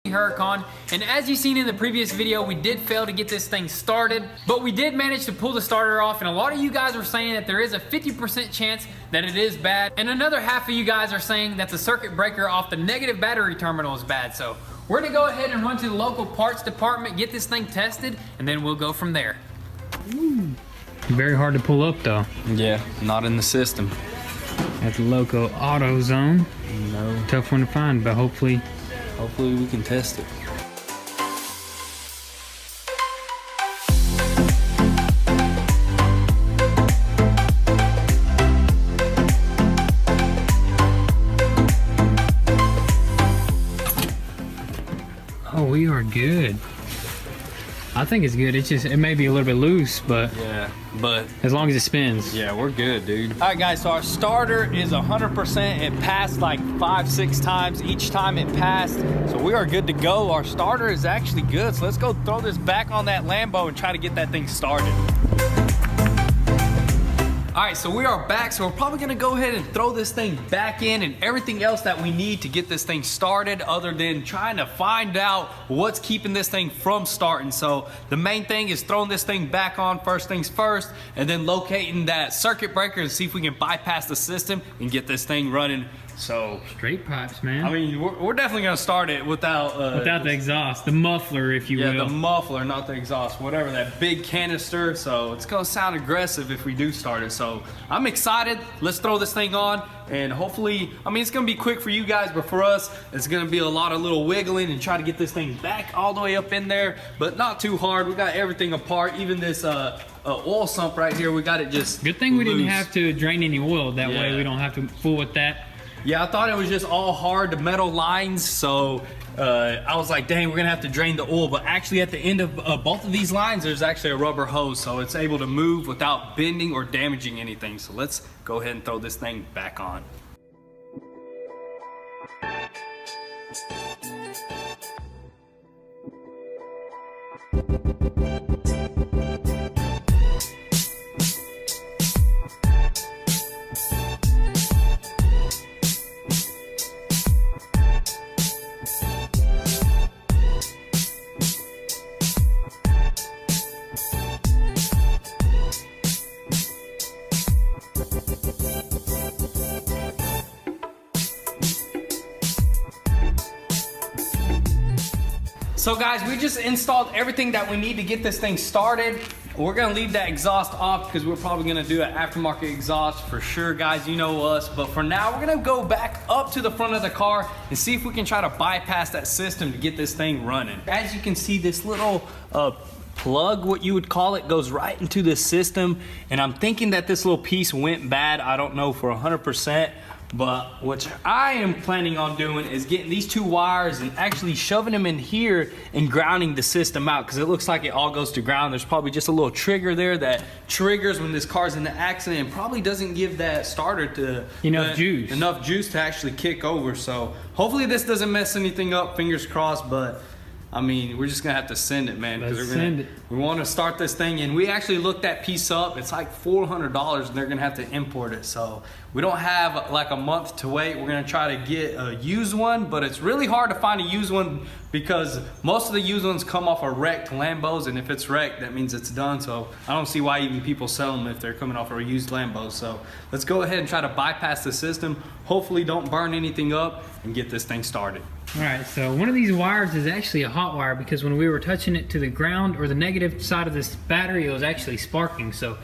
Huracan, and as you've seen in the previous video, we did fail to get this thing started, but we did manage to pull the starter off, and a lot of you guys were saying that there is a 50% chance that it is bad, and another half of you guys are saying that the circuit breaker off the negative battery terminal is bad. So we're gonna go ahead and run to the local parts department, get this thing tested, and then we'll go from there. Ooh. Very hard to pull up though. Yeah, not in the system. At the local auto zone. No. Tough one to find, but hopefully we can test it. Oh, we are good. I think it's good. It's just, it may be a little bit loose, but yeah, but as long as it spins. Yeah, we're good, dude. All right, guys, so our starter is 100%. It passed like 5-6 times. Each time it passed, so we are good to go. Our starter is actually good, so let's go throw this back on that Lambo and try to get that thing started. All right, so we are back, so we're probably gonna go ahead and throw this thing back in and everything else that we need to get this thing started, other than trying to find out what's keeping this thing from starting. So the main thing is throwing this thing back on first things first, and then locating that circuit breaker and see if we can bypass the system and get this thing running. So straight pipes, man. I mean, we're definitely gonna start it without the exhaust, the muffler, if you will. Yeah, the muffler, not the exhaust, whatever, that big canister. So it's gonna sound aggressive if we do start it. So I'm excited. Let's throw this thing on, and hopefully, I mean, it's gonna be quick for you guys, but for us, it's gonna be a lot of little wiggling and try to get this thing back all the way up in there, but not too hard. We got everything apart, even this oil sump right here. We got it just good thing we didn't have to drain any oil. That way we don't have to fool with that. Yeah, I thought it was just all hard metal lines, so I was like, dang, we're gonna have to drain the oil. But actually at the end of both of these lines, there's actually a rubber hose, so it's able to move without bending or damaging anything. So let's go ahead and throw this thing back on. So guys, we just installed everything that we need to get this thing started. We're gonna leave that exhaust off because we're probably gonna do an aftermarket exhaust for sure, guys, you know us. But for now, we're gonna go back up to the front of the car and see if we can try to bypass that system to get this thing running. As you can see, this little plug, what you would call it, goes right into the system. And I'm thinking that this little piece went bad. I don't know for 100%. But what I am planning on doing is getting these two wires and actually shoving them in here and grounding the system out, because it looks like it all goes to ground. There's probably just a little trigger there that triggers when this car's in the accident and probably doesn't give that starter to enough juice to actually kick over. So hopefully this doesn't mess anything up, fingers crossed. But I mean, we're just gonna have to send it, man, because we want to start this thing. And we actually looked that piece up. It's like $400 and they're gonna have to import it. So we don't have like a month to wait. We're gonna try to get a used one, but it's really hard to find a used one because most of the used ones come off of wrecked Lambos, and if it's wrecked, that means it's done. So I don't see why even people sell them if they're coming off of a used Lambo. So let's go ahead and try to bypass the system. Hopefully don't burn anything up and get this thing started. All right, so one of these wires is actually a hot wire, because when we were touching it to the ground or the negative side of this battery, it was actually sparking. So